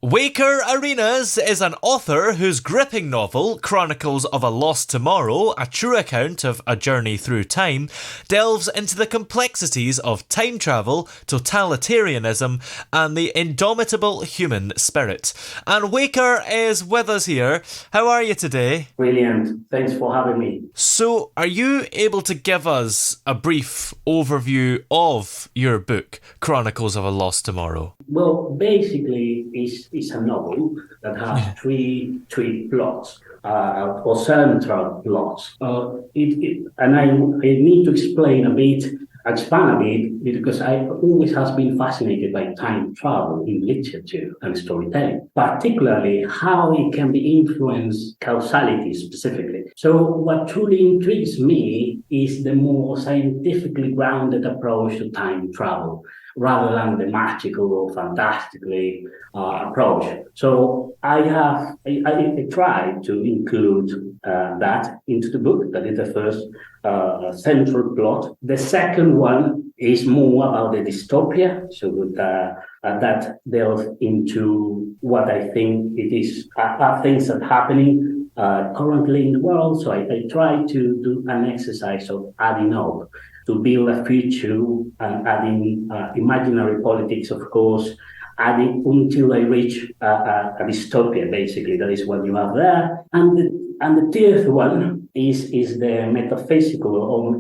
Wayker Arenas is an author whose gripping novel, Chronicles of a Lost Tomorrow, a true account of a journey through time, delves into the complexities of time travel, totalitarianism, and the indomitable human spirit. And Wayker is with us here. How are you today? Brilliant. Thanks for having me. So, are you able to give us a brief overview of your book, Chronicles of a Lost Tomorrow? Well, basically, it's a novel that has three plots, or central plots. I need to expand a bit, because I always has been fascinated by time travel in literature and storytelling, particularly how it can be influenced causality specifically. So what truly intrigues me is the more scientifically grounded approach to time travel, rather than the magical or fantastically approach. So I tried to include that into the book. That is the first central plot. The second one is more about the dystopia, so that delves into what I think it is are things that are happening currently in the world. So I try to do an exercise of adding up to build a future and adding imaginary politics, of course, adding until I reach a dystopia, basically. That is what you have there. And the third one is the metaphysical, or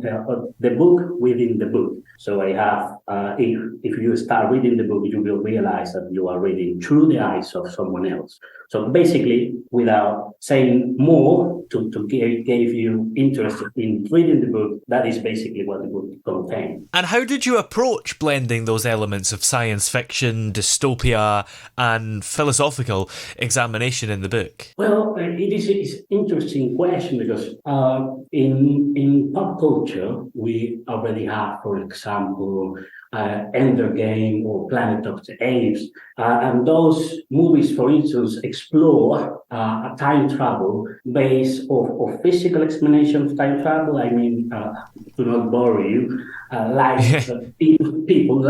the book within the book. So I have, if you start reading the book, you will realize that you are reading through the eyes of someone else. So basically, without saying more, to give you interest in reading the book, that is basically what the book contains. And how did you approach blending those elements of science fiction, dystopia, and philosophical examination in the book? Well, it's an interesting question, because in pop culture, we already have, for example, Ender Game or Planet of the Apes. And those movies, for instance, explore a time travel based of physical explanation of time travel. I mean, to not bore you, people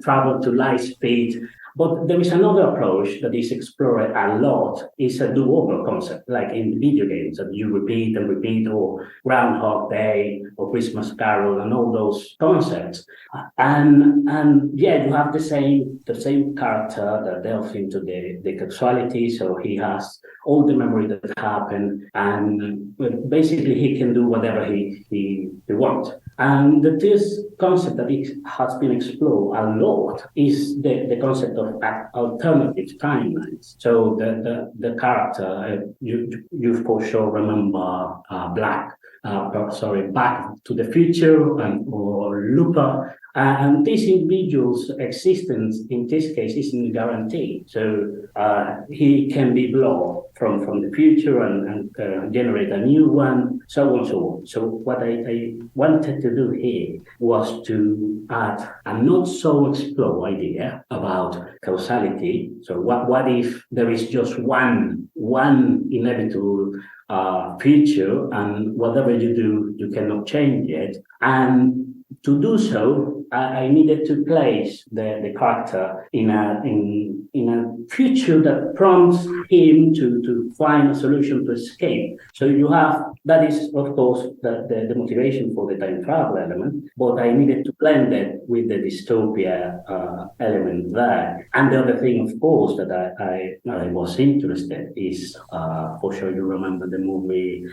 travel to light speed. But there is another approach that is explored a lot, is a do-over concept, like in video games, that you repeat and repeat, or Groundhog Day, or Christmas Carol, and all those concepts. And yeah, you have the same character that delves into the causality, so he has all the memory that happened, and basically he can do whatever he wants. And this concept that it has been explored a lot is the concept of alternative timelines. So the character, you for sure remember Back to the Future or Looper. And this individual's existence, in this case, isn't guaranteed. So he can be blown from the future and generate a new one, so on and so on. So what I wanted to do here was to add a not so explored idea about causality. So what if there is just one inevitable future, and whatever you do, you cannot change it? And to do so, I needed to place the character in a future that prompts him to find a solution to escape. So you have, that is of course the motivation for the time travel element, but I needed to blend it with the dystopia element there. And the other thing, of course, that I was interested is, for sure you remember the movie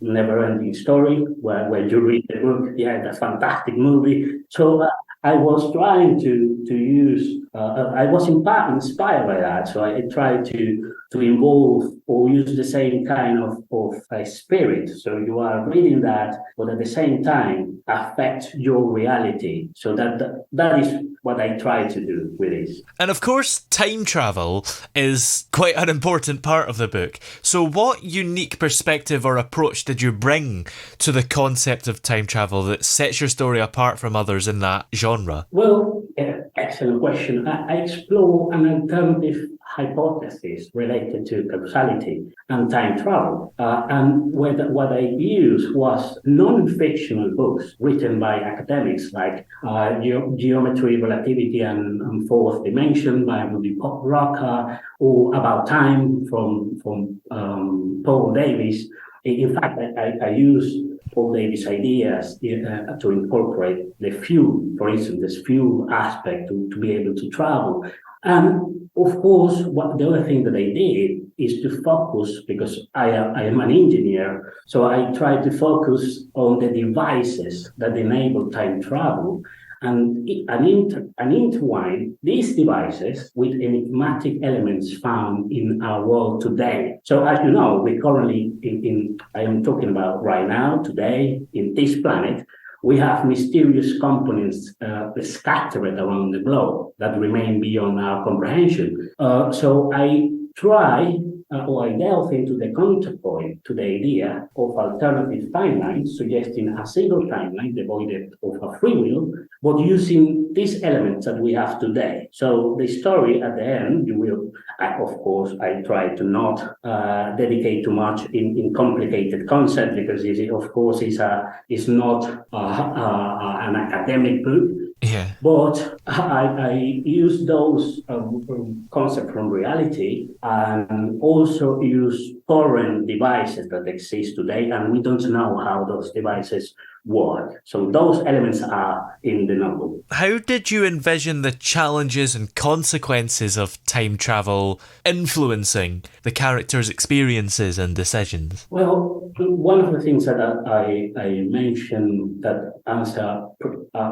Never Ending Story, where you read the book. Yeah, that's a fantastic movie. So I was trying to use, I was inspired by that. So I tried to involve or use the same kind of spirit. So you are reading that, but at the same time affect your reality. So that is what I try to do with this. And of course, time travel is quite an important part of the book. So what unique perspective or approach did you bring to the concept of time travel that sets your story apart from others in that genre? Well, excellent question. I explore an alternative hypothesis related to causality and time travel. And what I used was non-fictional books written by academics like Geometry, Relativity, and Fourth Dimension by Rudy Rocker, or About Time from Paul Davies. In fact, I use Paul Davies' ideas to incorporate the few, for instance, this few aspect to be able to travel. And of course, the other thing that I did is to focus, because I am an engineer, so I try to focus on the devices that enable time travel and intertwine these devices with enigmatic elements found in our world today. So as you know, we currently, I am talking about right now, today, in this planet, we have mysterious components scattered around the globe that remain beyond our comprehension. So I try or I delve into the counterpoint to the idea of alternative timelines, suggesting a single timeline devoid of a free will, but using these elements that we have today. So the story at the end, you will, of course, I try to not dedicate too much in complicated concept, because it, of course, is not an academic book. Yeah. But I use those concepts from reality and also use current devices that exist today, and we don't know how those devices work. So those elements are in the novel. How did you envision the challenges and consequences of time travel influencing the characters' experiences and decisions? Well, one of the things that I mentioned that answer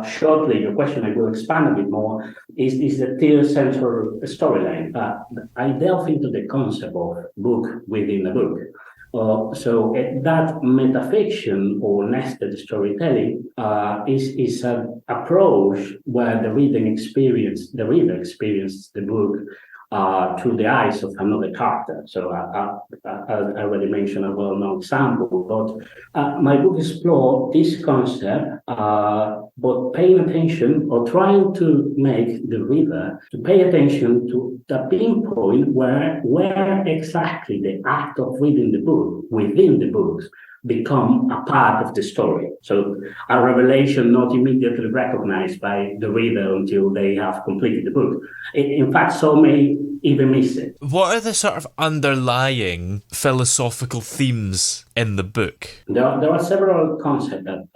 shortly your question, I will expand a bit more, is the third central storyline. I delve into the concept of book within a book. So that metafiction or nested storytelling is an approach where the reader experiences the book through the eyes of another character. So I already mentioned a well-known example, but my book explores this concept, but paying attention or trying to make the reader to pay attention to the pinpoint where exactly the act of reading the book within the books become a part of the story. So a revelation not immediately recognized by the reader until they have completed the book. In fact, some may even miss it. What are the sort of underlying philosophical themes in the book? There are several concepts that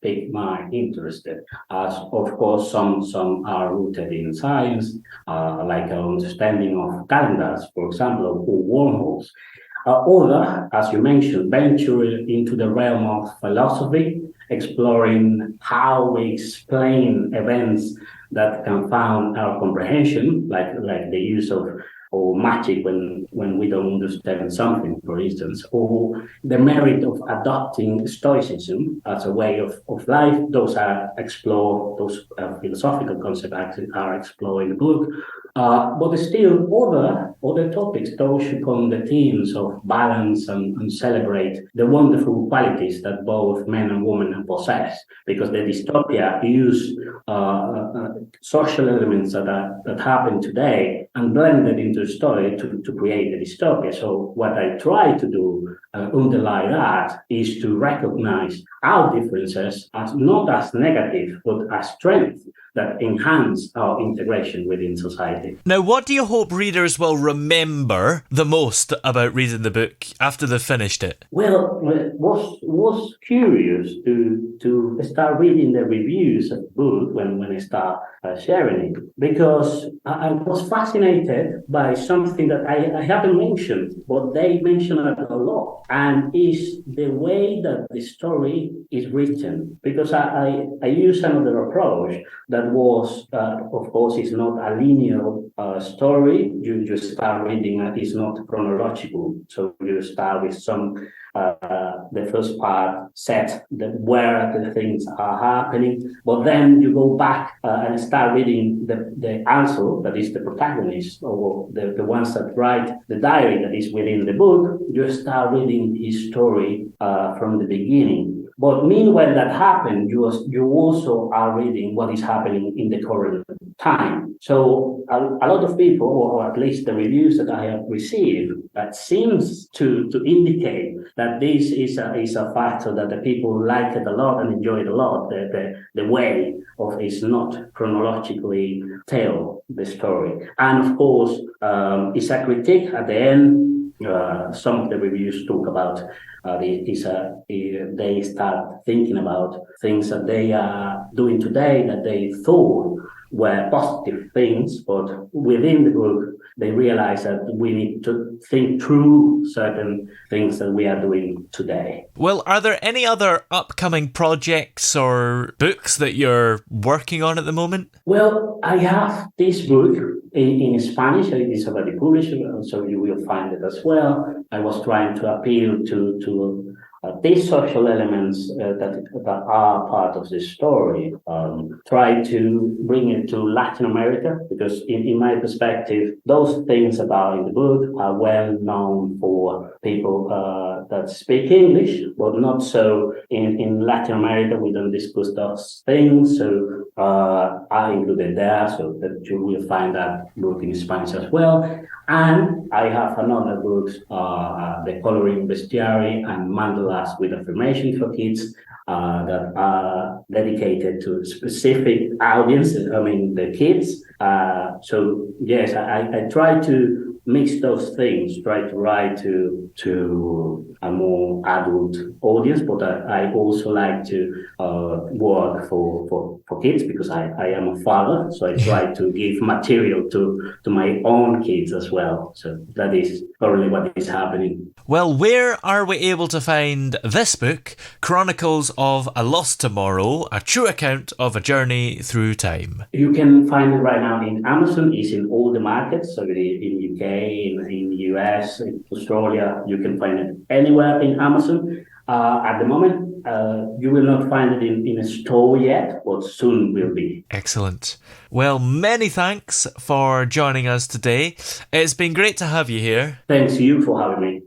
pique my interest. As of course, some are rooted in science, like an understanding of calendars, for example, or wormholes. Other, as you mentioned, venture into the realm of philosophy, exploring how we explain events that confound our comprehension, like the use of or magic when we don't understand something, for instance, or the merit of adopting Stoicism as a way of life. Those are explored, those philosophical concepts are explored in the book. But still other topics touch upon the themes of balance and celebrate the wonderful qualities that both men and women possess, because the dystopia use social elements that happen today and blend it into a story to create the dystopia. So what I try to do underlie that is to recognize our differences as not as negative, but as strength that enhance our integration within society. Now, what do you hope readers will remember the most about reading the book after they've finished it? Well, was curious to start reading the reviews of the book when I start sharing it, because I was fascinated by something that I haven't mentioned, but they mention it a lot, and is the way that the story is written. Because I use another approach that was, of course, is not a linear story. You just start reading it, it's not chronological. So you start with the first part set where the things are happening, but then you go back and start reading the answer, that is the protagonist, or the ones that write the diary that is within the book. You start reading his story from the beginning. But meanwhile that happened, you also are reading what is happening in the current time. So a lot of people, or at least the reviews that I have received, that seems to indicate that this is a factor that the people like it a lot and enjoy it a lot. The way of is not chronologically tell the story, and of course, it's a critique at the end. Some of the reviews talk about they start thinking about things that they are doing today that they thought were positive things, but within the book they realize that we need to think through certain things that we are doing today. Well, are there any other upcoming projects or books that you're working on at the moment? Well, I have this book in Spanish. It is already published, so you will find it as well. I was trying to appeal to these social elements that are part of this story. Try to bring it to Latin America, because in my perspective, those things that are in the book are well known for people that speak English, but not so in Latin America. We don't discuss those things, so I included there, so that you will find that book in Spanish as well. And I have another book, The Coloring Bestiary and Mandalas with Affirmation for Kids, that are dedicated to specific audience, I mean the kids. So yes, I try to mix those things, try to write to a more adult audience, but I also like to work for kids, because I am a father, so I try to give material to my own kids as well. So that is currently what is happening. Well, where are we able to find this book, Chronicles of a Lost Tomorrow, a true account of a journey through time? You can find it right now in Amazon. It's in all the markets, so in UK, in the US, in Australia. You can find it anywhere in Amazon. At the moment, you will not find it in a store yet, but soon will be. Excellent. Well, many thanks for joining us today. It's been great to have you here. Thanks to you for having me.